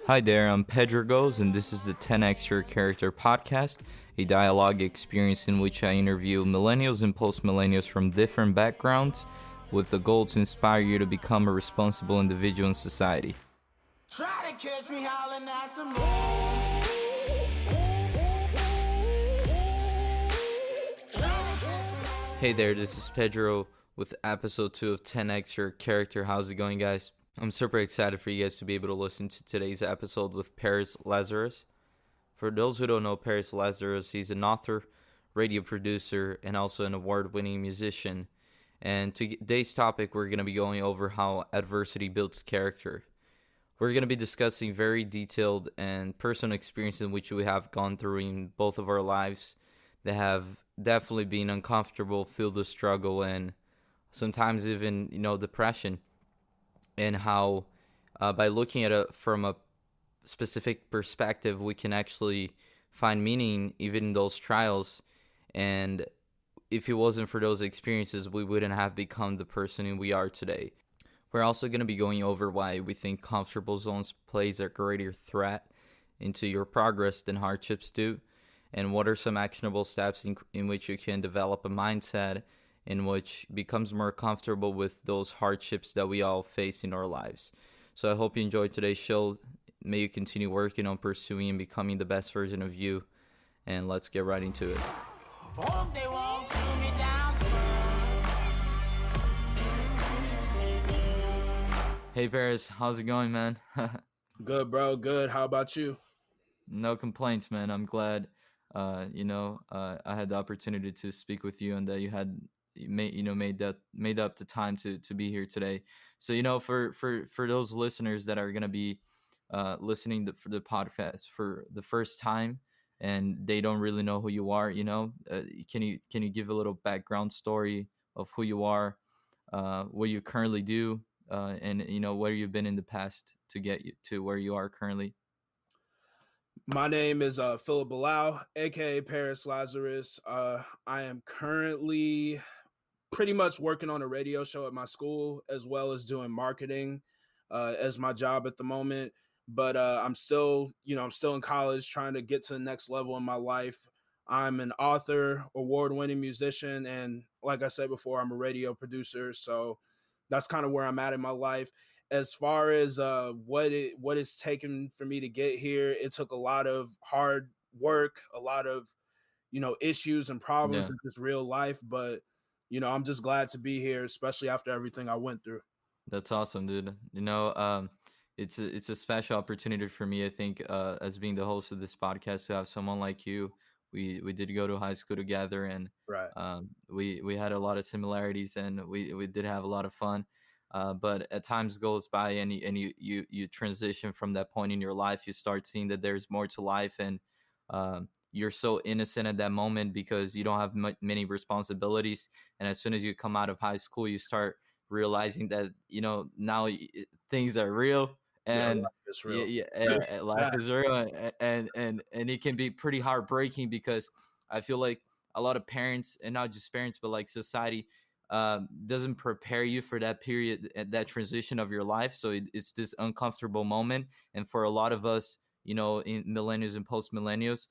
Hi there, I'm Pedro Goes, and this is the 10x Your Character podcast, a dialogue experience in which I interview millennials and post-millennials from different backgrounds with the goal to inspire you to become a responsible individual in society. Try to catch me howling at the moon. Hey there, this is Pedro with episode 2 of 10x Your Character. How's it going, guys? I'm super excited for you guys to be able to listen to today's episode with Paris Lazarus. For those who don't know Paris Lazarus, he's an author, radio producer, and also an award-winning musician. And today's topic, we're going to be going over how adversity builds character. We're going to be discussing very detailed and personal experiences in which we have gone through in both of our lives that have definitely been uncomfortable, filled with struggle, and sometimes even, depression. And how by looking at it from a specific perspective, we can actually find meaning even in those trials. And if it wasn't for those experiences, we wouldn't have become the person we are today. We're also going to be going over why we think comfortable zones plays a greater threat into your progress than hardships do, and what are some actionable steps in which you can develop a mindset in which becomes more comfortable with those hardships that we all face in our lives. So I hope you enjoyed today's show. May you continue working on pursuing and becoming the best version of you. And let's get right into it. Hope they won't shoot me down soon. Hey Paris, how's it going, man? Good, bro. Good. How about you? No complaints, man. I'm glad. I had the opportunity to speak with you, and that you had made up the time to be here today. So for those listeners that are gonna be listening for the podcast for the first time, and they don't really know who you are, can you give a little background story of who you are, what you currently do, and where you've been in the past to get you to where you are currently? My name is Philip Bilal, aka Paris Lazarus. I am currently pretty much working on a radio show at my school, as well as doing marketing as my job at the moment. But I'm still in college, trying to get to the next level in my life. I'm an author, award-winning musician, and like I said before, I'm a radio producer. So that's kind of where I'm at in my life. As far as what it's taken for me to get here, it took a lot of hard work, a lot of issues and problems Yeah. in just real life. But I'm just glad to be here, especially after everything I went through. That's awesome, dude. It's a special opportunity for me, I think, as being the host of this podcast, to have someone like you. We did go to high school together, and Right. we had a lot of similarities, and we did have a lot of fun. But at times goes by, and you transition from that point in your life. You start seeing that there's more to life, and you're so innocent at that moment because you don't have many responsibilities. And as soon as you come out of high school, you start realizing that now things are real, Yeah, and life is real. life is real, and it can be pretty heartbreaking because I feel like a lot of parents, and not just parents but like society, doesn't prepare you for that period, that transition of your life. So it's this uncomfortable moment, and for a lot of us, in millennials and post millennials,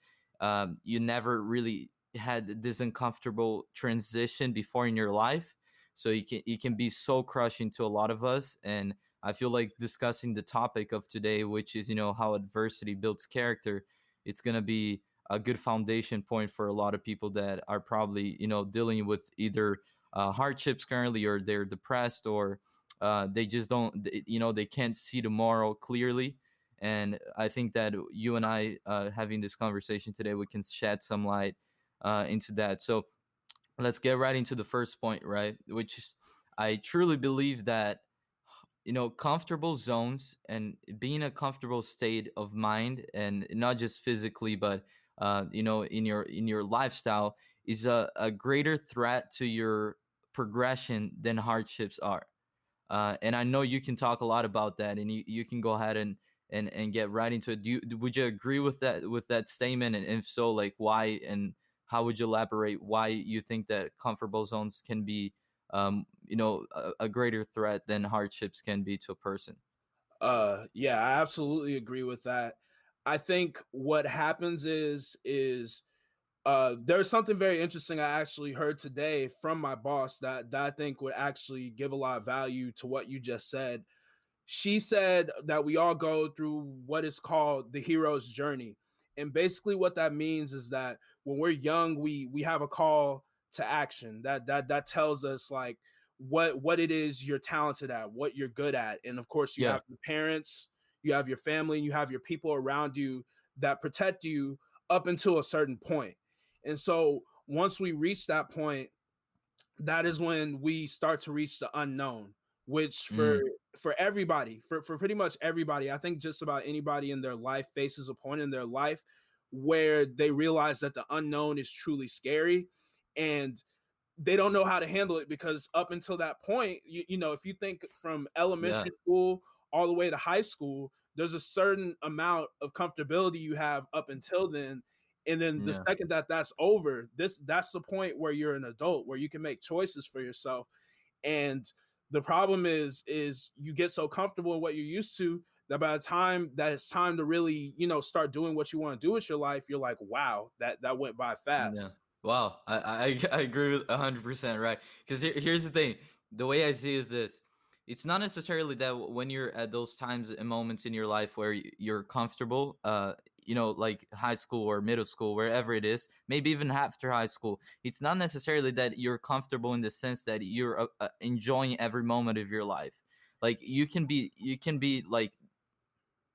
you never really had this uncomfortable transition before in your life, so it can be so crushing to a lot of us. And I feel like discussing the topic of today, which is how adversity builds character, it's going to be a good foundation point for a lot of people that are probably dealing with either hardships currently, or they're depressed, or they just don't they can't see tomorrow clearly. And I think that you and I, having this conversation today, we can shed some light into that. So let's get right into the first point, right? Which is, I truly believe that comfortable zones, and being a comfortable state of mind, and not just physically, but in your lifestyle, is a greater threat to your progression than hardships are. And I know you can talk a lot about that, and you can go ahead and get right into it. Would you agree with that statement? And if so, like, why, and how would you elaborate why you think that comfortable zones can be a greater threat than hardships can be to a person? Yeah, I absolutely agree with that. I think what happens is there's something very interesting I actually heard today from my boss that I think would actually give a lot of value to what you just said. She said that we all go through what is called the hero's journey. And basically what that means is that when we're young, we have a call to action that tells us like what it is you're talented at, what you're good at. And of course, you Yeah, have your parents, you have your family, and you have your people around you that protect you up until a certain point. And so once we reach that point, that is when we start to reach the unknown, which mm, for everybody, for pretty much everybody, I think just about anybody in their life faces a point in their life where they realize that the unknown is truly scary, and they don't know how to handle it because up until that point, if you think from yeah, elementary school all the way to high school, there's a certain amount of comfortability you have up until then. And then the yeah, second that that's over, that's the point where you're an adult, where you can make choices for yourself. And the problem is you get so comfortable in what you're used to that by the time that it's time to really, start doing what you want to do with your life, you're like, wow, that went by yeah. fast. Wow, I agree with 100%, right? Because here's the thing: the way I see is this. It's not necessarily that when you're at those times and moments in your life where you're comfortable, like high school or middle school, wherever it is, maybe even after high school. It's not necessarily that you're comfortable in the sense that you're enjoying every moment of your life. Like you can be like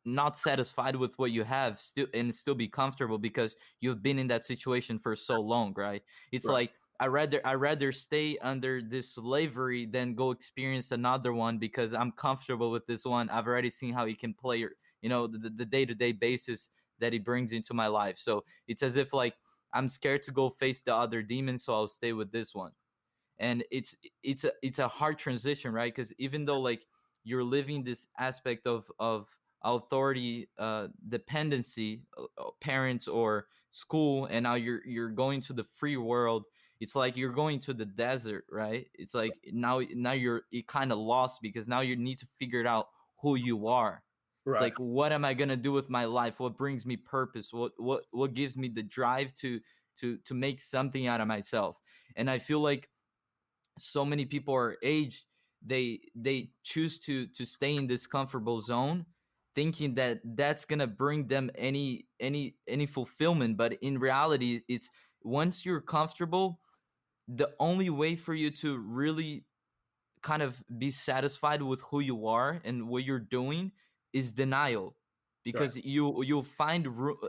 not satisfied with what you have still and still be comfortable because you've been in that situation for so long, right? It's Right. like I rather stay under this slavery than go experience another one because I'm comfortable with this one. I've already seen how he can play, the day-to-day basis that he brings into my life. So it's as if like I'm scared to go face the other demon, so I'll stay with this one. And it's a hard transition, right? Because even though like you're living this aspect of authority dependency, parents or school, and now you're going to the free world. It's like you're going to the desert, right? It's like now you're kind of lost because now you need to figure it out who you are. It's Right. like, what am I gonna do with my life? What brings me purpose? What gives me the drive to make something out of myself? And I feel like so many people our age, they choose to stay in this comfortable zone, thinking that that's gonna bring them any fulfillment. But in reality, it's once you're comfortable, the only way for you to really kind of be satisfied with who you are and what you're doing is denial, Right. because you'll find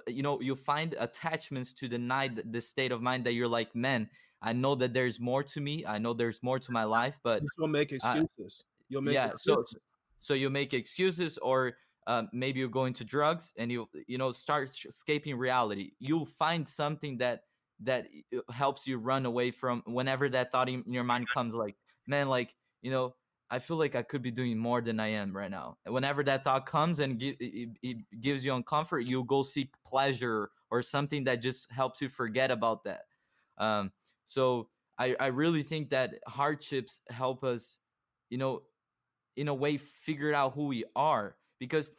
you'll find attachments to deny the state of mind that you're like, man, I know that there's more to me, I know there's more to my life, but You'll make uh, excuses. You'll make yeah, so excuses. so you make excuses, or maybe you go into drugs and you start escaping reality. You'll find something that helps you run away from whenever that thought in your mind comes, like, man, like, I feel like I could be doing more than I am right now. And whenever that thought comes and it gives you uncomfort, you'll go seek pleasure or something that just helps you forget about that. So I really think that hardships help us, you know in a way, figure out who we are, because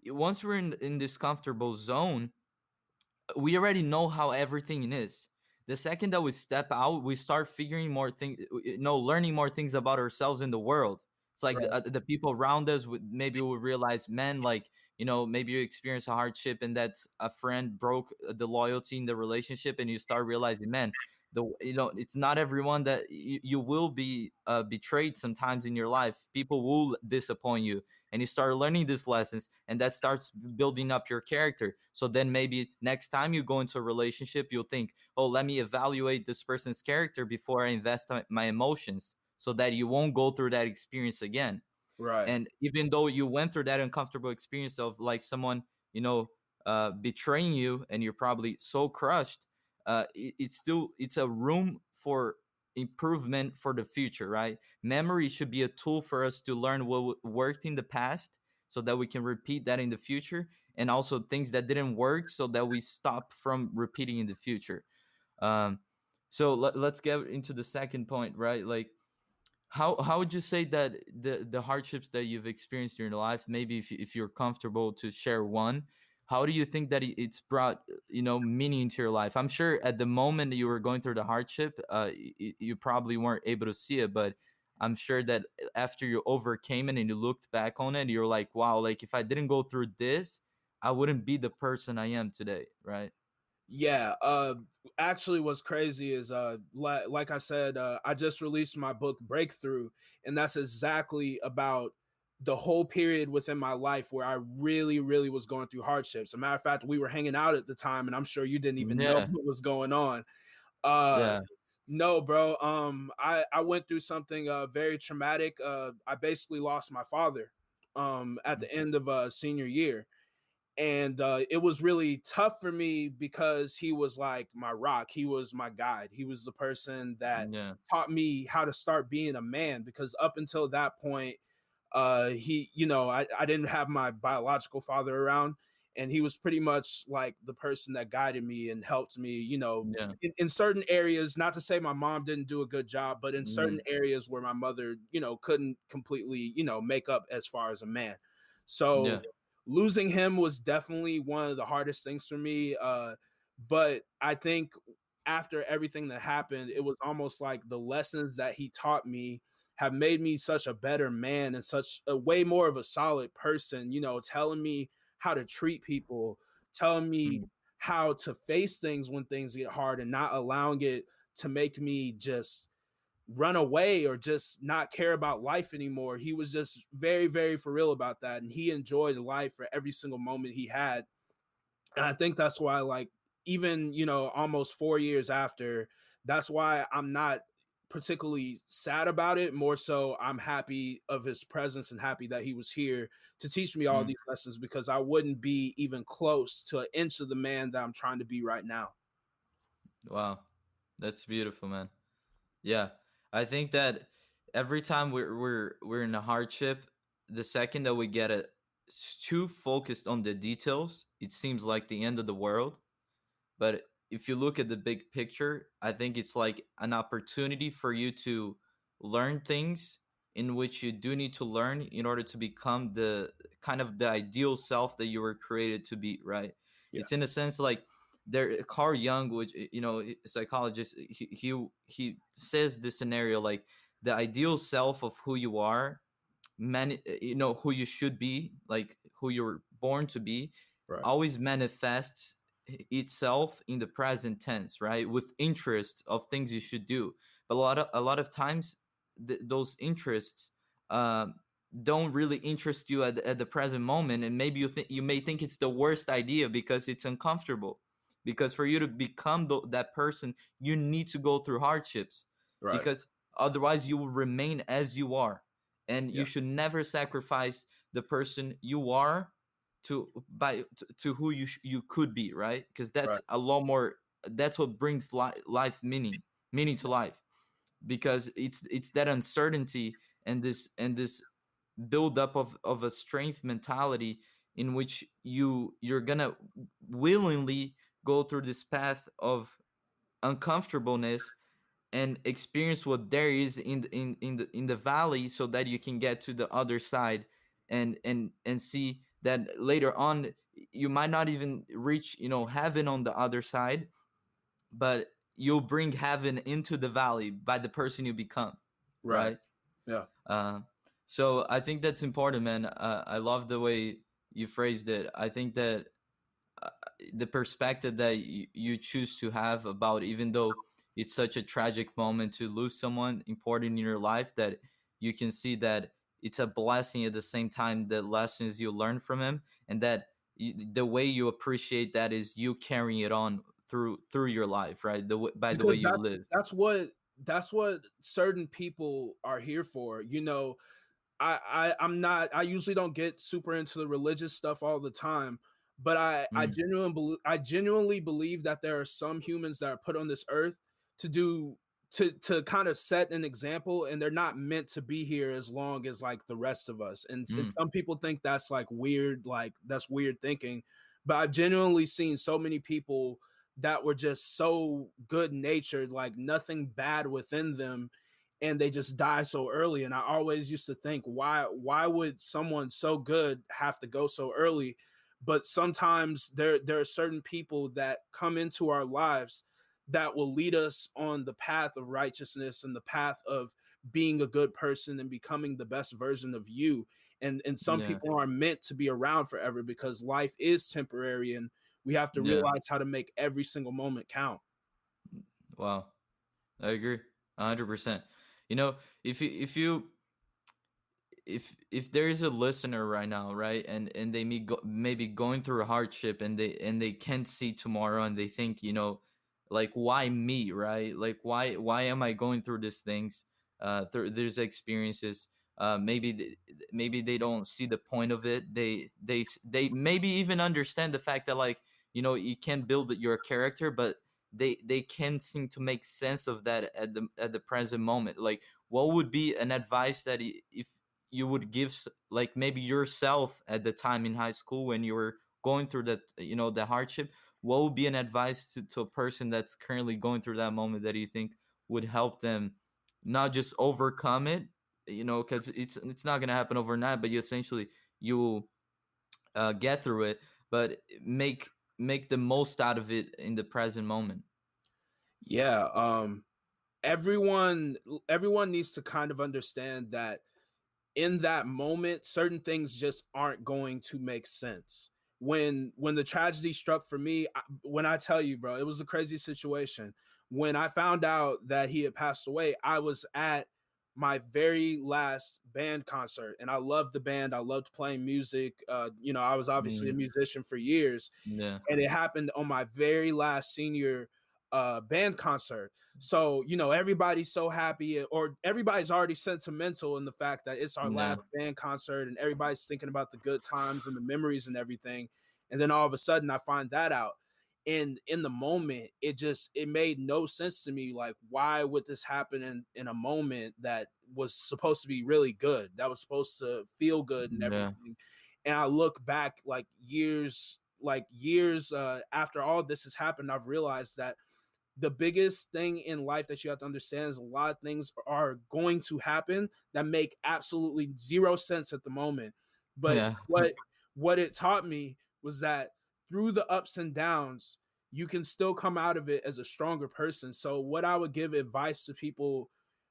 once we're in this comfortable zone, we already know how everything is. The second that we step out, we start figuring more things, learning more things about ourselves in the world. It's like Right. the people around us would maybe will realize, man, like, maybe you experience a hardship and that's a friend broke the loyalty in the relationship, and you start realizing, man, it's not everyone that you will be betrayed sometimes in your life. People will disappoint you, and you start learning these lessons, and that starts building up your character. So then maybe next time you go into a relationship, you'll think, oh, let me evaluate this person's character before I invest my emotions, so that you won't go through that experience again. Right. And even though you went through that uncomfortable experience of like someone, betraying you, and you're probably so crushed, it's a room for improvement for the future, right? Memory should be a tool for us to learn what worked in the past, so that we can repeat that in the future, and also things that didn't work, so that we stop from repeating in the future. um, so let's get into the second point, right? Like, How would you say that the hardships that you've experienced in your life, maybe if you're comfortable to share one, how do you think that it's brought meaning into your life? I'm sure at the moment you were going through the hardship, you probably weren't able to see it, but I'm sure that after you overcame it and you looked back on it, you're like, wow, like if I didn't go through this, I wouldn't be the person I am today, right? Yeah, actually what's crazy is like I said, I just released my book Breakthrough, and that's exactly about the whole period within my life where I really, really was going through hardships. As a matter of fact, we were hanging out at the time, and I'm sure you didn't even know Yeah, what was going on. Uh yeah. no, bro. I went through something very traumatic. I basically lost my father at the end of senior year, and it was really tough for me because he was like my rock. He was my guide. He was the person that Yeah, taught me how to start being a man, because up until that point, he, I didn't have my biological father around, and he was pretty much like the person that guided me and helped me, yeah, in certain areas. Not to say my mom didn't do a good job, but in certain yeah, areas where my mother, couldn't completely, make up as far as a man. So yeah. losing him was definitely one of the hardest things for me. But I think after everything that happened, it was almost like the lessons that he taught me have made me such a better man and such a way more of a solid person, telling me how to treat people, telling me Mm, how to face things when things get hard, and not allowing it to make me just run away or just not care about life anymore. He was just very, very for real about that. And he enjoyed life for every single moment he had. And I think that's why, like, even, almost 4 years after, that's why I'm not particularly sad about it. More so, I'm happy of his presence and happy that he was here to teach me all mm. these lessons, because I wouldn't be even close to an inch of the man that I'm trying to be right now. Wow, that's beautiful, man. Yeah, I think that every time we're in a hardship, the second that we get it too focused on the details, it seems like the end of the world. But if you look at the big picture, I think it's like an opportunity for you to learn things in which you do need to learn in order to become the kind of the ideal self that you were created to be, right? Yeah. It's in a sense like there Carl Jung, which psychologist, he says this scenario like the ideal self of who you are, man, who you should be, like who you're born to be, Right. always manifests itself in the present tense, right? With interest of things you should do. But a lot of times those interests um, don't really interest you at the present moment, and maybe you may think it's the worst idea because it's uncomfortable. Because for you to become that person, you need to go through hardships, Right. because otherwise you will remain as you are, and Yeah. you should never sacrifice the person you are to who you could be, right? Because that's Right. a lot more. That's what brings life meaning to life, because it's that uncertainty and this build up of a strength mentality in which you're gonna willingly go through this path of uncomfortableness and experience what there is in the valley, so that you can get to the other side, and see that later on you might not even reach heaven on the other side, but you'll bring heaven into the valley by the person you become, Right. right? Yeah. uh, so I think that's important, man. I love the way you phrased it. I think that uh, the perspective that you choose to have about, even though it's such a tragic moment to lose someone important in your life, that you can see that it's a blessing at the same time, the lessons you learn from him, and that the way you appreciate that is you carrying it on through your life, right? By the way Because you that's live. that's what that's what certain people are here for. I'm not, I usually don't get super into the religious stuff all the time, but Mm, I genuinely believe that there are some humans that are put on this earth to do to kind of set an example, and they're not meant to be here as long as like the rest of us. And mm, some people think that's like weird, like that's weird thinking. But I've genuinely seen so many people that were just so good natured, like nothing bad within them, and they just die so early. And I always used to think, why would someone so good have to go so early? But sometimes there are certain people that come into our lives that will lead us on the path of righteousness and the path of being a good person and becoming the best version of you. And some Yeah. people aren't meant to be around forever because life is temporary, and we have to Yeah. realize how to make every single moment count. Wow. I agree. 100%. You know, if there is a listener right now, right, and they maybe going through a hardship, and they can't see tomorrow, and they think, like, why me, right? Like, why am I going through these things? There's experiences. Maybe they don't see the point of it. They maybe even understand the fact that, like, you can build your character, but they can't seem to make sense of that at the present moment. Like, what would be an advice that, if you would give, like, maybe yourself at the time in high school when you were going through that, the hardship? What would be an advice to a person that's currently going through that moment that you think would help them not just overcome it, because it's not going to happen overnight, but you essentially, you get through it, but make the most out of it in the present moment? Yeah, everyone everyone needs to kind of understand that in that moment certain things just aren't going to make sense. When the tragedy struck for me, when I tell you, bro, it was a crazy situation. When I found out that he had passed away, I was at my very last band concert, and I loved the band. I loved playing music. I was obviously a Mm, musician for years, yeah. and it happened on my very last senior band concert. So, everybody's so happy, or everybody's already sentimental in the fact that it's our Yeah. last band concert, and everybody's thinking about the good times and the memories and everything. And then all of a sudden I find that out. And in the moment, it made no sense to me. Like, why would this happen in a moment that was supposed to be really good, that was supposed to feel good and Yeah. everything? And I look back, years after all this has happened, I've realized that the biggest thing in life that you have to understand is a lot of things are going to happen that make absolutely zero sense at the moment. But Yeah. what it taught me was that through the ups and downs, you can still come out of it as a stronger person. So what I would give advice to people,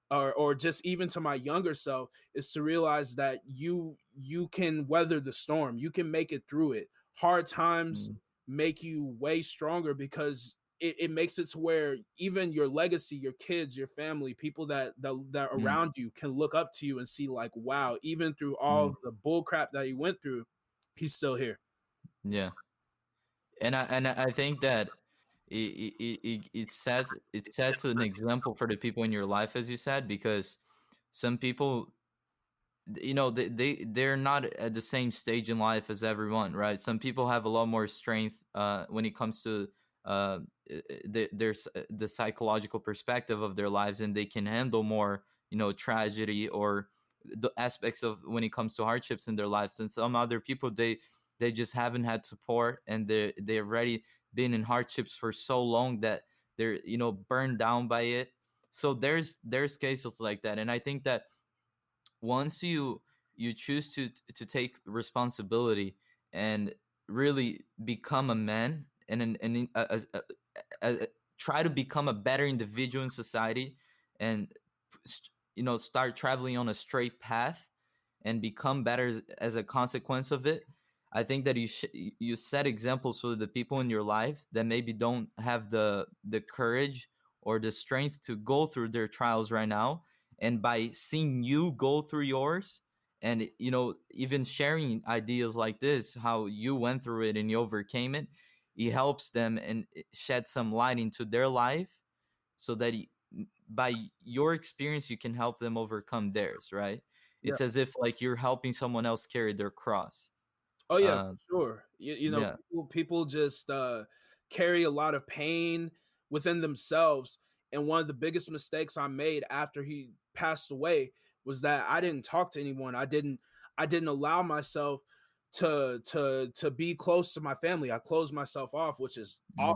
or just even to my younger self, is to realize that you can weather the storm. You can make it through it. Hard times Mm, make you way stronger because it makes it to where even your legacy, your kids, your family, people that mm, around you can look up to you and see, like, wow, even through all mm, the bull crap that he went through, he's still here. yeah. And I think that it sets an example for the people in your life, as you said, because some people, they're not at the same stage in life as everyone, right? Some people have a lot more strength when it comes to the psychological perspective of their lives, and they can handle more, tragedy, or the aspects of when it comes to hardships in their lives. And some other people, they just haven't had support, and they've already been in hardships for so long that they're, burned down by it. So there's cases like that. And I think that once you choose to take responsibility and really become a man, and try to become a better individual in society, and start traveling on a straight path, and become better as a consequence of it. I think that you set examples for the people in your life that maybe don't have the courage or the strength to go through their trials right now. And by seeing you go through yours, and even sharing ideas like this, how you went through it and you overcame it, it helps them, and it sheds some light into their life, so that by your experience you can help them overcome theirs, right? Yeah. It's as if, like, you're helping someone else carry their cross. Oh yeah, uh for sure. yeah. People just carry a lot of pain within themselves. And one of the biggest mistakes I made after he passed away was that I didn't talk to anyone. I didn't allow myself to be close to my family. I closed myself off, which is awful. Mm,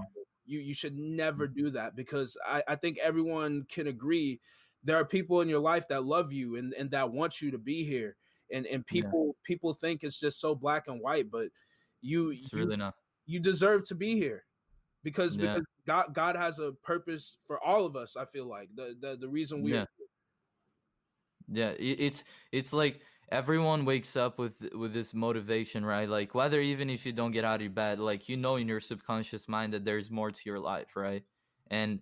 You should never do that, because I think everyone can agree there are people in your life that love you and that want you to be here. And Yeah, people think it's just so black and white, but you it's really you not. you deserve to be here because Yeah, God has a purpose for all of us. I feel like the reason we are. yeah. Yeah, it's like everyone wakes up with this motivation, right? Like whether even if you don't get out of your bed, like you know in your subconscious mind that there's more to your life, right? And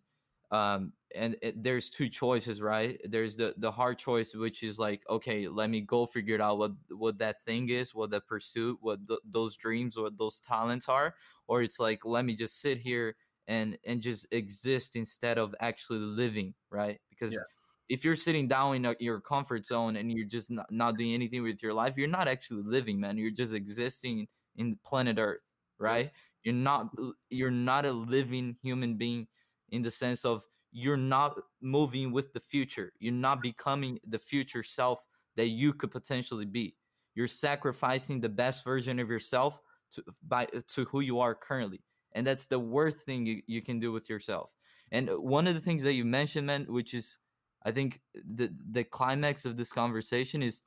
there's two choices, right? There's the hard choice, which is like, okay, let me go figure it out what that thing is, what that pursuit, what those dreams, what those talents are, or it's like let me just sit here and just exist instead of actually living, right? Yeah, Because if you're sitting down in your comfort zone and you're just not doing anything with your life, you're not actually living, man. You're just existing in planet Earth, yeah, right? You're not a living human being in the sense of you're not moving with the future. You're not becoming the future self that you could potentially be. You're sacrificing the best version of yourself to who you are currently. And that's the worst thing you can do with yourself. And one of the things that you mentioned, man, which is I think the climax of this conversation is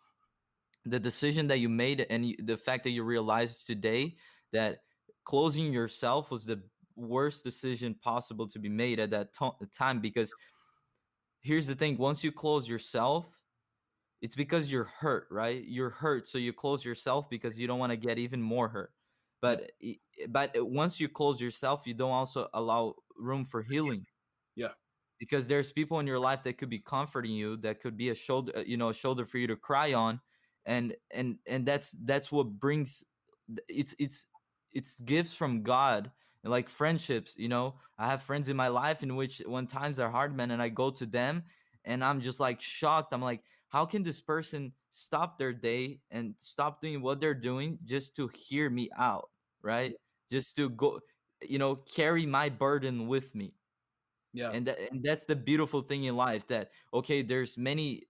the decision that you made and the fact that you realized today that closing yourself was the worst decision possible to be made at that time. Because here's the thing: once you close yourself, it's because you're hurt, right? You're hurt, so you close yourself because you don't want to get even more hurt. yeah, But once you close yourself, you don't also allow room for healing, yeah, because there's people in your life that could be comforting you, that could be a shoulder, a shoulder for you to cry on. And that's what brings it's gifts from God. And like friendships, I have friends in my life in which when times are hard, man, and I go to them and I'm just like shocked. I'm like, how can this person stop their day and stop doing what they're doing just to hear me out, right? Just to go, carry my burden with me. yeah, And that's the beautiful thing in life, that okay, there's many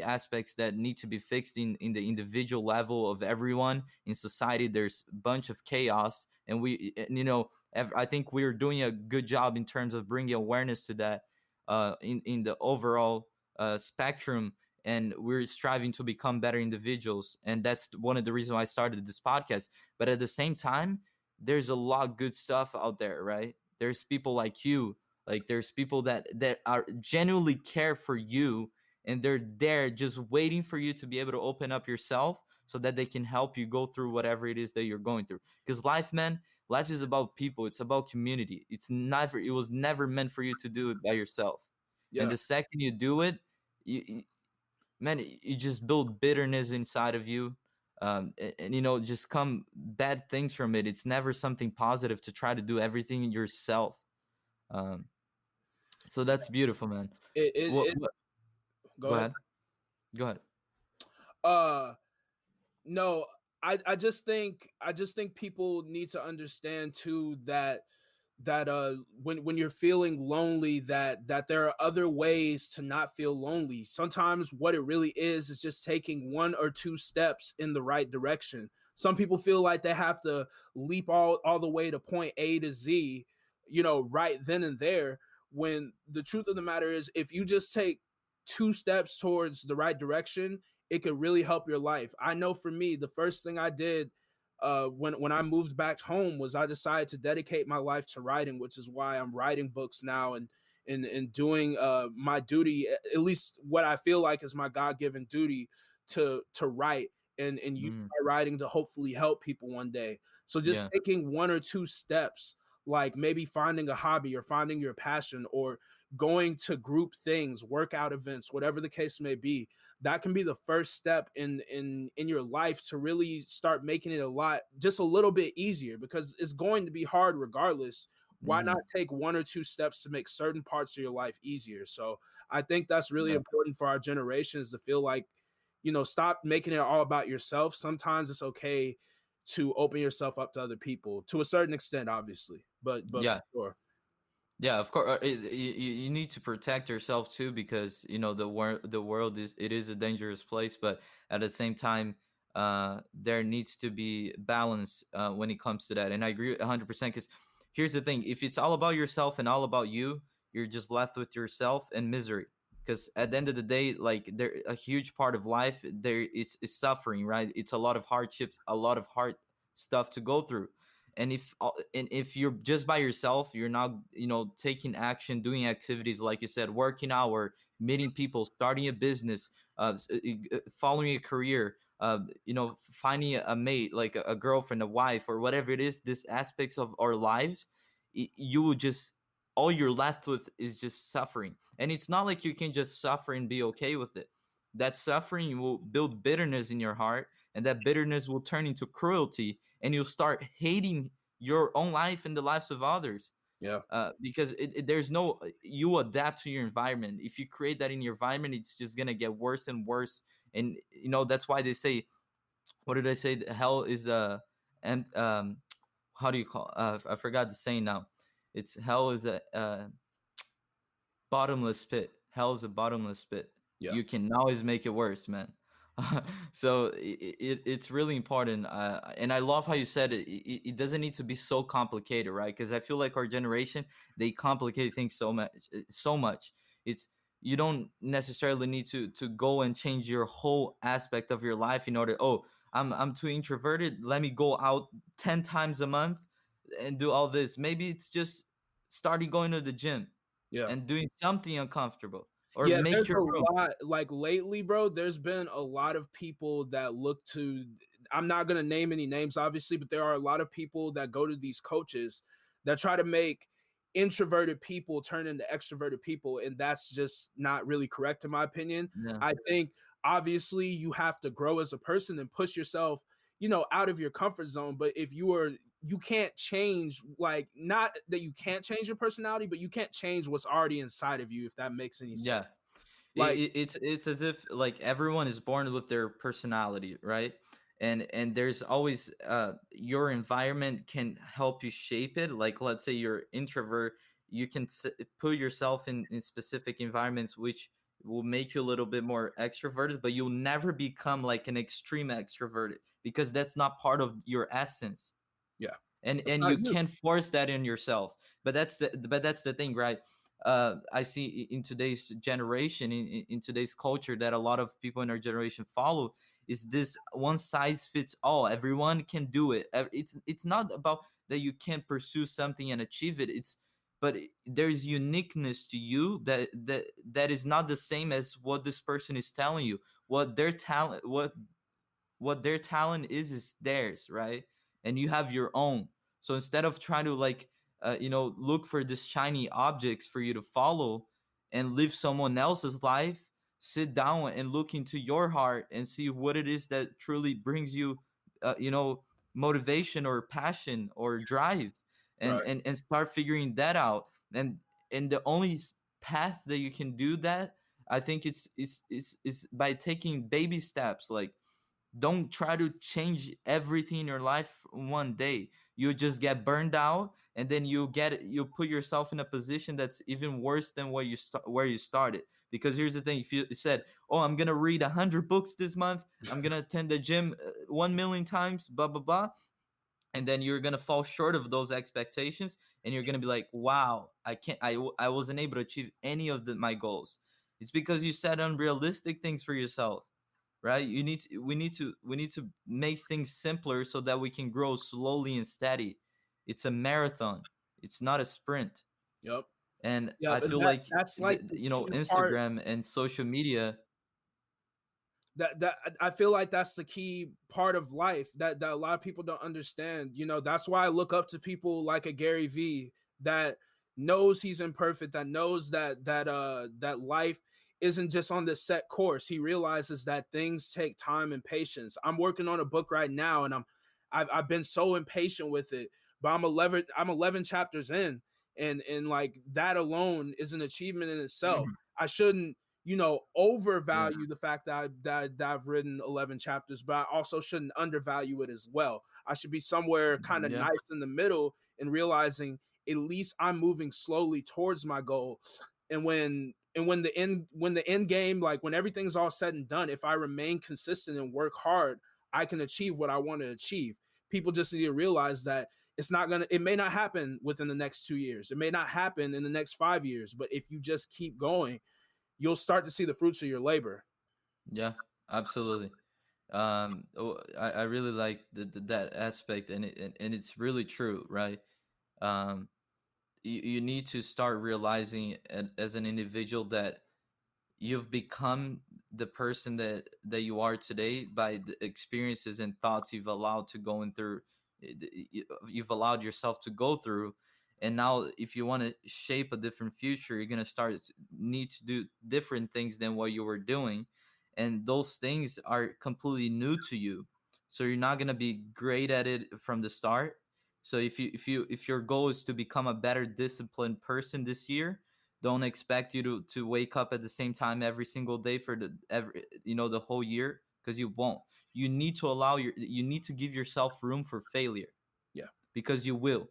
aspects that need to be fixed in the individual level of everyone in society. There's a bunch of chaos, and I think we're doing a good job in terms of bringing awareness to that in the overall spectrum, and we're striving to become better individuals, and that's one of the reasons why I started this podcast. But at the same time, there's a lot of good stuff out there, right? There's people like you, like there's people that are genuinely care for you, and they're there just waiting for you to be able to open up yourself so that they can help you go through whatever it is that you're going through. Because life, man, life is about people. It's about community. It was never meant for you to do it by yourself. And yeah, the second you do it, man, you just build bitterness inside of you. And just come bad things from it. It's never something positive to try to do everything yourself. um, so that's beautiful, man. it What? go Go ahead. ahead. Go ahead. uh no, I just think people need to understand too that when you're feeling lonely, that there are other ways to not feel lonely. Sometimes what it really is just taking one or two steps in the right direction. Some people feel like they have to leap all the way to point A to Z, right then and there, when the truth of the matter is if you just take two steps towards the right direction, it could really help your life. I know for me, the first thing I did when I moved back home was I decided to dedicate my life to writing, which is why I'm writing books now and doing my duty, at least what I feel like is my God given duty to write and use Mm, my writing to hopefully help people one day. So just yeah. taking one or two steps, like maybe finding a hobby or finding your passion or going to group things, workout events, whatever the case may be, that can be the first step in your life to really start making it just a little bit easier, because it's going to be hard regardless. Why not Hmm. take one or two steps to make certain parts of your life easier? So I think that's really Yeah. important for our generations to feel like, stop making it all about yourself. Sometimes it's okay to open yourself up to other people to a certain extent, obviously, but for Yeah. sure. Yeah, of course. You need to protect yourself too, because the world is a dangerous place. But at the same time, there needs to be balance when it comes to that. And I agree 100%. Because here's the thing: if it's all about yourself and all about you, you're just left with yourself and misery. because at the end of the day, like, there a huge part of life there is suffering, right? It's a lot of hardships, a lot of hard stuff to go through. And if you're just by yourself, you're not, taking action, doing activities like you said, working out, or meeting people, starting a business, following a career, finding a mate, like a girlfriend, a wife, or whatever it is, these aspects of our lives, you will just, all you're left with is just suffering. And it's not like you can just suffer and be okay with it. That suffering will build bitterness in your heart, and that bitterness will turn into cruelty, and you'll start hating your own life and the lives of others. Yeah. Because there's no, you adapt to your environment. If you create that in your environment, it's just gonna get worse and worse. And that's why they say, what did I say? Hell is and how do you call? I forgot the saying now. It's hell is a bottomless pit. Hell is a bottomless pit. Yeah. You can always make it worse, man. So it's really important. And I love how you said it doesn't need to be so complicated, right? Because I feel like our generation, they complicate things so much, so much. It's, you don't necessarily need to go and change your whole aspect of your life in order. Oh, I'm too introverted. Let me go out 10 times a month and do all this. Maybe it's just starting going to the gym Yeah. and doing something uncomfortable, or Yeah, make there's your a room. lot, like, lately, bro, there's been a lot of people that look to, I'm not gonna name any names, obviously, but there are a lot of people that go to these coaches that try to make introverted people turn into extroverted people, and that's just not really correct in my opinion. Yeah. I think obviously you have to grow as a person and push yourself, out of your comfort zone, but if you can't change, like, not that you can't change your personality, but you can't change what's already inside of you, if that makes any sense. Yeah. Like, It's as if like everyone is born with their personality, right? And there's always your environment can help you shape it. Like, let's say you're introvert, you can put yourself in specific environments which will make you a little bit more extroverted, but you'll never become like an extreme extroverted, because that's not part of your essence. yeah, that's And not you you. can't force that in yourself. But that's the thing, right? I see in today's generation, in today's culture, that a lot of people in our generation follow, is this one size fits all. Everyone can do it. It's not about that you can't pursue something and achieve it. But there's uniqueness to you that is not the same as what this person is telling you. What their talent is theirs, right? And you have your own. So instead of trying to, like, look for this shiny objects for you to follow and live someone else's life, sit down and look into your heart and see what it is that truly brings you, uh, you know motivation or passion or drive, and Right. and, and start figuring that out. And the only path that you can do that, I think, it's by taking baby steps. Like, don't try to change everything in your life one day. You just get burned out, and then you put yourself in a position that's even worse than where you started. Because here's the thing: if you said, oh, I'm gonna read 100 books this month, I'm gonna attend the gym 1 million times, blah blah blah, and then you're gonna fall short of those expectations, and you're gonna be like, wow, I wasn't able to achieve any of my goals. It's because you set unrealistic things for yourself, right? We need to make things simpler so that we can grow slowly and steady. It's a marathon, it's not a sprint. Yep. And Yeah, I but feel like that's like the key part. Instagram and social media. That I feel like that's the key part of life that a lot of people don't understand. That's why I look up to people like a Gary V, that knows he's imperfect, that knows that life isn't just on this set course. He realizes that things take time and patience. I'm working on a book right now, and I've been so impatient with it, but I'm 11 chapters in, and like, that alone is an achievement in itself. Mhm. I shouldn't, Yeah. overvalue the fact that I've written 11 chapters, but I also shouldn't undervalue it as well. I should be somewhere kind of Yeah. nice in the middle, and realizing at least I'm moving slowly towards my goal. And when the end game, like, when everything's all said and done, if I remain consistent and work hard, I can achieve what I want to achieve. People just need to realize that it may not happen within the next 2 years. It may not happen in the next 5 years, but if you just keep going, you'll start to see the fruits of your labor. Yeah, absolutely. I really like that aspect, and it's really true, right? Um, you need to start realizing as an individual that you've become the person that you are today by the experiences and thoughts you've allowed to going through, you've allowed yourself to go through. And now if you want to shape a different future, you're going to start need to do different things than what you were doing, and those things are completely new to you, so you're not going to be great at it from the start. So if your goal is to become a better disciplined person this year, don't expect you to wake up at the same time every single day for the whole year, because you won't. You need to give yourself room for failure, Yeah. because you will.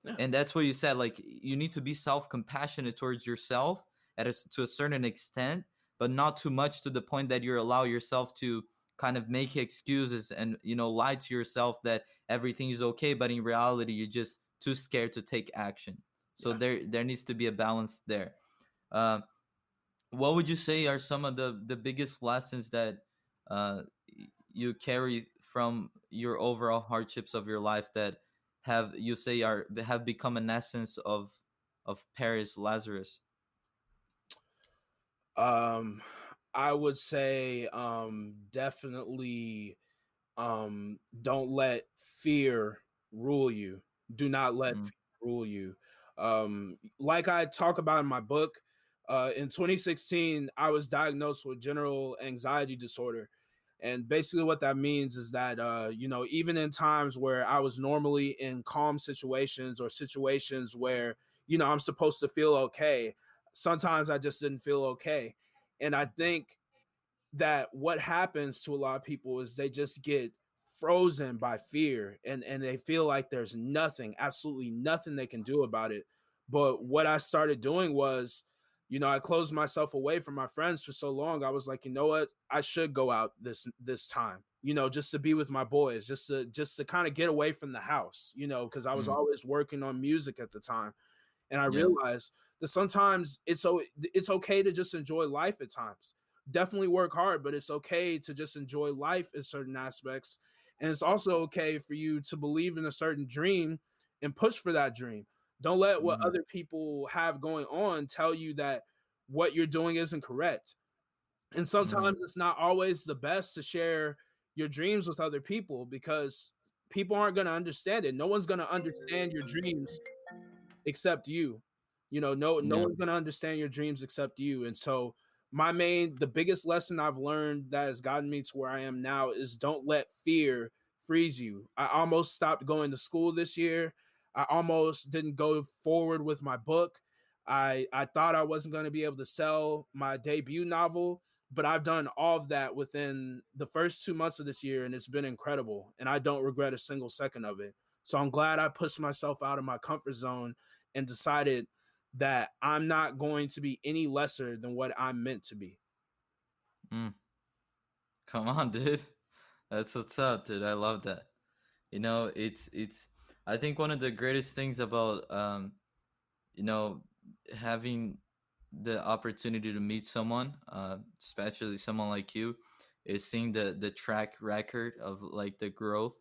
Yeah. And that's what you said, like you need to be self-compassionate towards yourself to a certain extent, but not too much to the point that you allow yourself to kind of make excuses and lie to yourself that everything is okay, but in reality you're just too scared to take action. So Yeah. there needs to be a balance there. uh, what would you say are some of the biggest lessons that you carry from your overall hardships of your life that have become an essence of Paris Lazarus? Um, I would say definitely don't let fear rule you. Do not let Mm, fear rule you. Like I talk about in my book, in 2016 I was diagnosed with general anxiety disorder. And basically what that means is that even in times where I was normally in calm situations or situations where I'm supposed to feel okay, sometimes I just didn't feel okay. And I think that what happens to a lot of people is they just get frozen by fear, and they feel like there's nothing, absolutely nothing they can do about it. But what I started doing was, I closed myself away from my friends for so long. I was like, you know what, I should go out this time, just to be with my boys, just to kind of get away from the house, because I was mm, always working on music at the time. And I yeah. realized that sometimes it's okay to just enjoy life at times. Definitely work hard, but it's okay to just enjoy life in certain aspects. And it's also okay for you to believe in a certain dream and push for that dream. Don't let what Hmm. other people have going on tell you that what you're doing isn't correct. And Hmm. sometimes it's not always the best to share your dreams with other people, because people aren't going to understand it. No one's going to understand your dreams except you. No Yeah. one's gonna understand your dreams except you. And so the biggest lesson I've learned that has gotten me to where I am now is don't let fear freeze you. I almost stopped going to school this year. I almost didn't go forward with my book. I thought I wasn't going to be able to sell my debut novel, but I've done all of that within the first 2 months of this year, and it's been incredible. And I don't regret a single second of it. So I'm glad I pushed myself out of my comfort zone and decided that I'm not going to be any lesser than what I'm meant to be. Mm. Come on, dude. That's what's up, dude. I love that. It's I think one of the greatest things about you know having the opportunity to meet someone, especially someone like you, is seeing the track record of like the growth.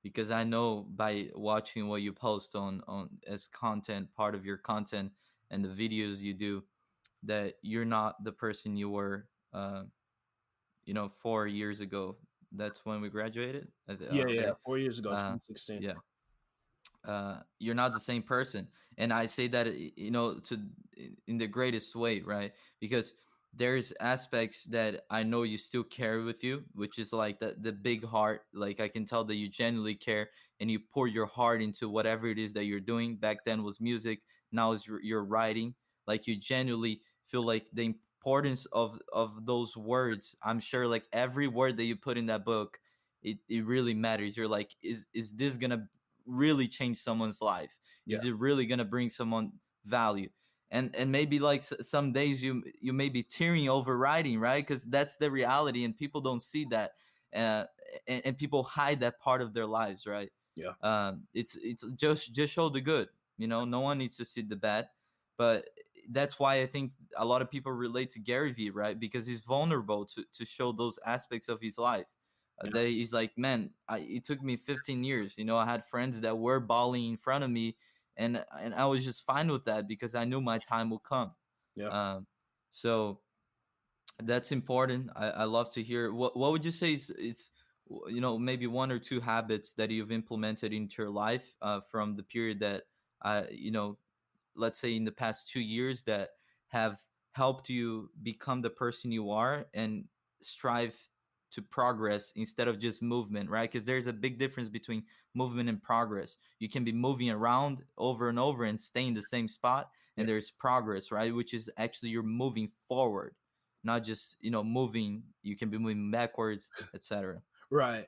Because I know by watching what you post on as content, part of your content, and the videos you do, that you're not the person you were 4 years ago. That's when we graduated, Yeah, I'd yeah. say. 4 years ago, uh 2016. yeah. You're not the same person, and I say that to in the greatest way, right? Because there's aspects that I know you still carry with you, which is like the big heart. Like I can tell that you genuinely care, and you pour your heart into whatever it is that you're doing. Back then was music, now is your writing. Like you genuinely feel like the importance of those words. I'm sure like every word that you put in that book, it really matters. You're like, is this gonna really change someone's life? Yeah, Is it really going to bring someone value? And maybe like some days you may be tearing over writing, right? Because that's the reality, and people don't see that. uh, and people hide that part of their lives, right? yeah, It's just show the good. No one needs to see the bad. But that's why I think a lot of people relate to Gary Vee, right? Because he's vulnerable to show those aspects of his life. Yeah. That he's like, man, it took me 15 years. I had friends that were balling in front of me, and I was just fine with that because I knew my time will come. Yeah. So that's important. I love to hear. What would you say is maybe one or two habits that you've implemented into your life from the period that let's say in the past 2 years that have helped you become the person you are and strive to progress instead of just movement, right? Because there's a big difference between movement and progress. You can be moving around over and over and stay in the same spot, and Yeah. there's progress, right? Which is actually you're moving forward, not just moving. You can be moving backwards, etc. Right.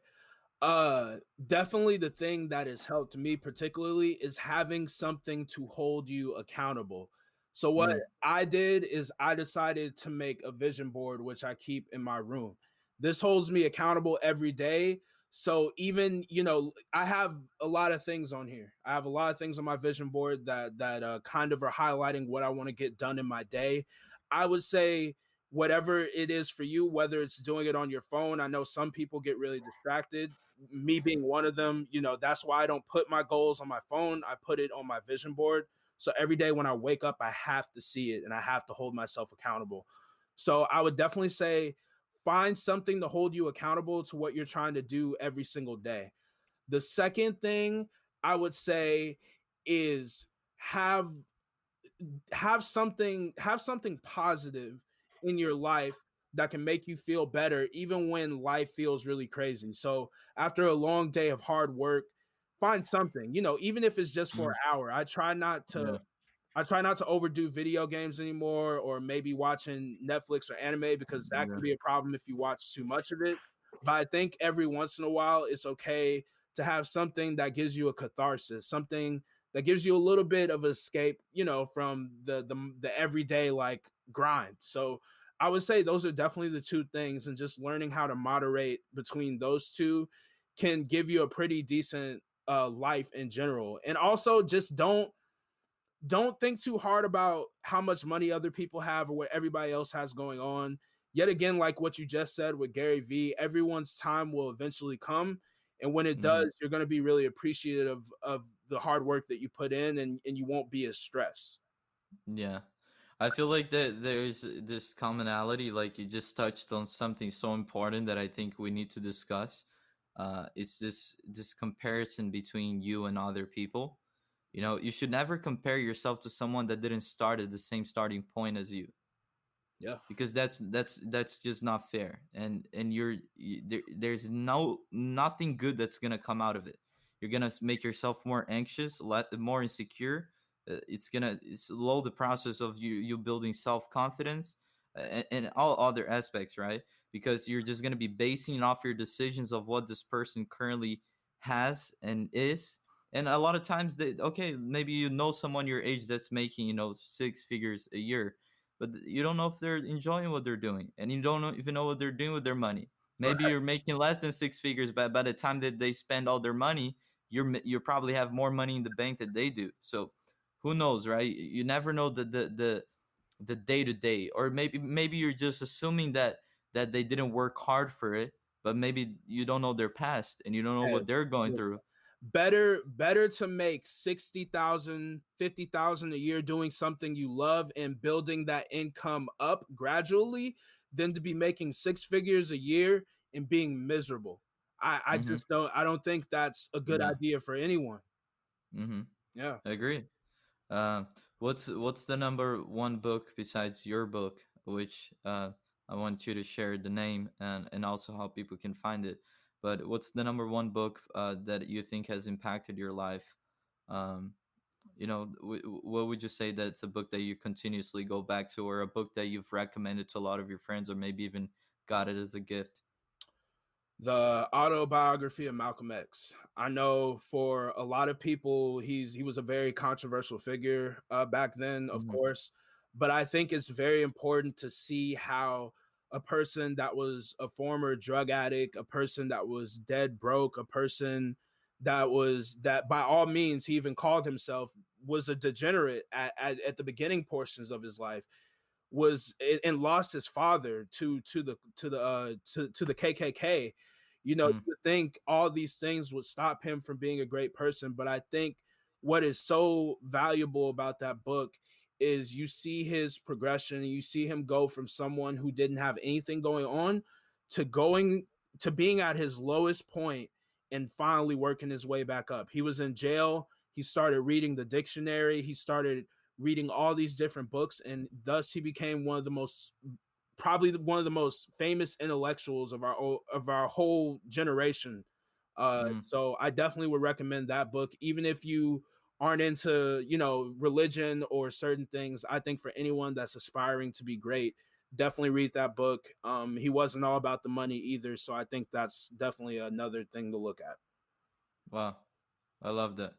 Definitely the thing that has helped me particularly is having something to hold you accountable. So what Mm, I did is I decided to make a vision board which I keep in my room. This holds me accountable every day. So even, I have a lot of things on here. I have a lot of things on my vision board that kind of are highlighting what I want to get done in my day. I would say whatever it is for you, whether it's doing it on your phone. I know some people get really distracted, me being one of them. That's why I don't put my goals on my phone. I put it on my vision board. So every day when I wake up, I have to see it and I have to hold myself accountable. So I would definitely say find something to hold you accountable to what you're trying to do every single day. The second thing I would say is have have something positive in your life that can make you feel better even when life feels really crazy. So after a long day of hard work, find something, even if it's just for mm, an hour. yeah, I try not to overdo video games anymore or maybe watching Netflix or anime because that yeah, can be a problem if you watch too much of it. But I think every once in a while it's okay to have something that gives you a catharsis, something that gives you a little bit of escape, from the everyday like grind. So I would say those are definitely the two things, and just learning how to moderate between those two can give you a pretty decent life in general. And also just don't think too hard about how much money other people have or what everybody else has going on. Yet again, like what you just said with Gary Vee, everyone's time will eventually come. And when it mhm, does, you're going to be really appreciative of the hard work that you put in, and you won't be as stressed. yeah. I feel like that there's this commonality, like you just touched on something so important that I think we need to discuss. It's this comparison between you and other people. You should never compare yourself to someone that didn't start at the same starting point as you, Yeah. because that's just not fair, and there's nothing good that's gonna come out of it. You're gonna make yourself more anxious, more insecure. It's gonna slow the process of you building self-confidence, and all other aspects, right? Because you're just gonna be basing off your decisions of what this person currently has and is. And a lot of times okay, maybe someone your age that's making six figures a year, but you don't know if they're enjoying what they're doing, and you don't even know what they're doing with their money. Maybe Right. you're making less than six figures, but by the time that they spend all their money, you probably have more money in the bank that they do. So who knows, right? You never know the day to day, or maybe you're just assuming that they didn't work hard for it, but maybe you don't know their past and you don't know Hey, what they're going listen, through. better to make 60,000, 50,000 a year doing something you love and building that income up gradually than to be making six figures a year and being miserable. I Mm-hmm. just don't think that's a good Yeah. idea for anyone. Mm-hmm. Yeah. I agree. Uh, what's the number one book besides your book, which I want you to share the name and also how people can find it. But what's the number one book that you think has impacted your life? Um, what would you say that's a book that you continuously go back to, or a book that you've recommended to a lot of your friends, or maybe even got it as a gift? The autobiography of Malcolm X. I know for a lot of people, he was a very controversial figure back then, of Mm-hmm. course. But I think it's very important to see how a person that was a former drug addict, a person that was dead broke, a person that by all means he even called himself was a degenerate at the beginning portions of his life, was and lost his father to the KKK. You know, Mm, you would think all these things would stop him from being a great person, but I think what is so valuable about that book is you see his progression, and you see him go from someone who didn't have anything going on to going to being at his lowest point and finally working his way back up. He was in jail. He started reading the dictionary. He started reading all these different books, and thus he became one of the most probably one of the most famous intellectuals of our whole generation. mm. So I definitely would recommend that book, even if you aren't into religion or certain things. I think for anyone that's aspiring to be great, definitely read that book. He wasn't all about the money either, so I think that's definitely another thing to look at. Wow, I love that.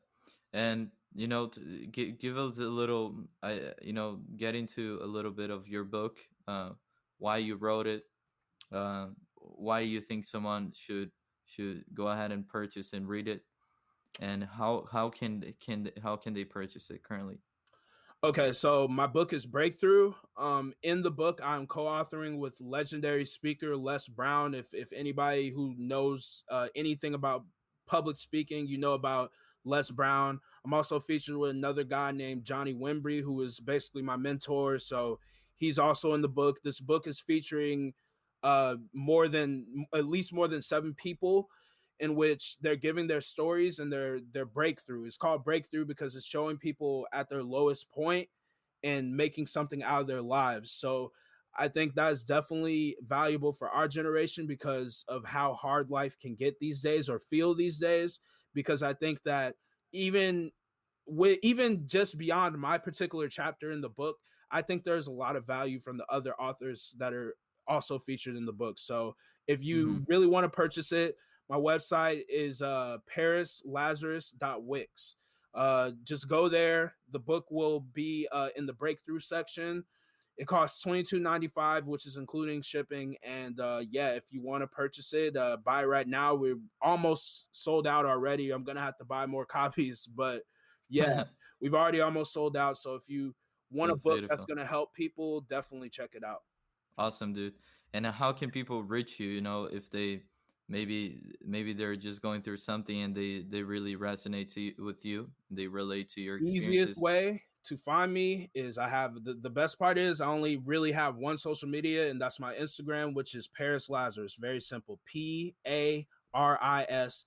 And give us a little, get into a little bit of your book, why you wrote it, why you think someone should go ahead and purchase and read it, and how can they purchase it currently? Okay, so my book is Breakthrough. In the book, I'm co-authoring with legendary speaker Les Brown. If anybody who knows anything about public speaking, you know about Les Brown. I'm also featured with another guy named Johnny Wimbrey, who is basically my mentor. So he's also in the book. This book is featuring at least more than 7 people, in which they're giving their stories and their breakthrough. It's called Breakthrough because it's showing people at their lowest point and making something out of their lives. So I think that is definitely valuable for our generation because of how hard life can get these days or feel these days. Because I think that even even just beyond my particular chapter in the book, I think there's a lot of value from the other authors that are also featured in the book. So if Mm-hmm. you really want to purchase it, my website is parislazarus.wix. Just go there. The book will be in the breakthrough section. It costs $22.95, which is including shipping. And yeah, if you want to purchase it, buy right now. We're almost sold out already. I'm gonna have to buy more copies, but yeah, we've already almost sold out. So if you want a That's book that's beautiful. gonna help people, definitely check it out. Awesome, dude. And how can people reach you? If they maybe they're just going through something and they really resonate with you, they relate to your Easiest experiences. way to find me is I have the best part is I only really have one social media, and that's my Instagram, which is Paris Lazarus. Very simple. PARISLAZARUS.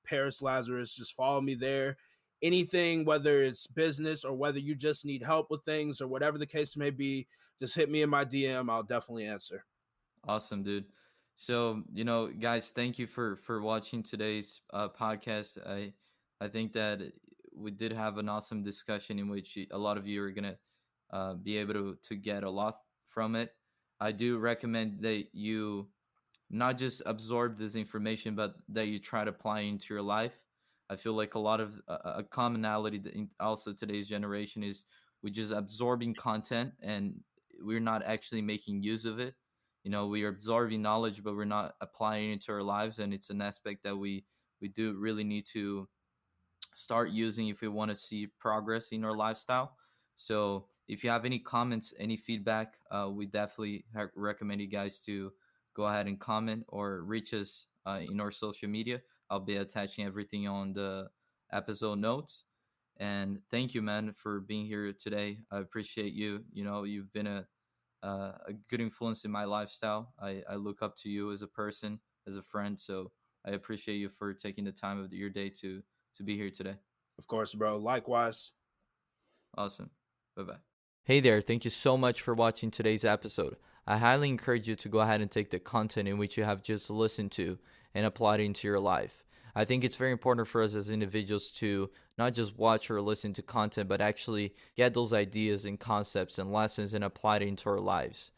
Paris Lazarus. Just follow me there. Anything, whether it's business or whether you just need help with things or whatever the case may be, just hit me in my DM. I'll definitely answer. Awesome, dude. So, guys, thank you for watching today's podcast. I think that we did have an awesome discussion in which a lot of you are gonna be able to get a lot from it. I do recommend that you not just absorb this information, but that you try to apply into your life. I feel like a lot of a commonality that in also today's generation is we just absorbing content and we're not actually making use of it. We are absorbing knowledge, but we're not applying it to our lives, and it's an aspect that we do really need to start using if we want to see progress in our lifestyle. So if you have any comments, any feedback, we definitely recommend you guys to go ahead and comment or reach us in our social media. I'll be attaching everything on the episode notes. And thank you, man, for being here today. I appreciate you. You've been a good influence in my lifestyle. I look up to you as a person, as a friend. So I appreciate you for taking the time of your day to be here today. Of course, bro. Likewise. Awesome. Bye bye. Hey there, thank you so much for watching today's episode. I highly encourage you to go ahead and take the content in which you have just listened to and apply it into your life. I think it's very important for us as individuals to not just watch or listen to content, but actually get those ideas and concepts and lessons and apply it into our lives.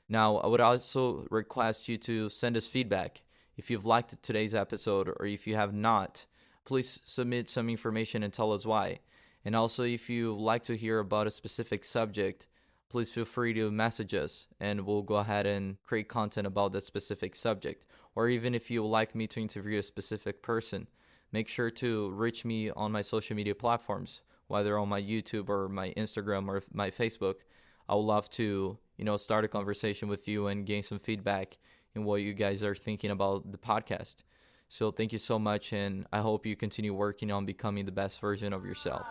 Now, I would also request you to send us feedback. If you've liked today's episode or if you have not, please submit some information and tell us why. And also, if you like to hear about a specific subject, please feel free to message us and we'll go ahead and create content about that specific subject. Or even if you would like me to interview a specific person, make sure to reach me on my social media platforms, whether on my YouTube or my Instagram or my Facebook. I would love to, start a conversation with you and gain some feedback in what you guys are thinking about the podcast. So thank you so much, and I hope you continue working on becoming the best version of yourself.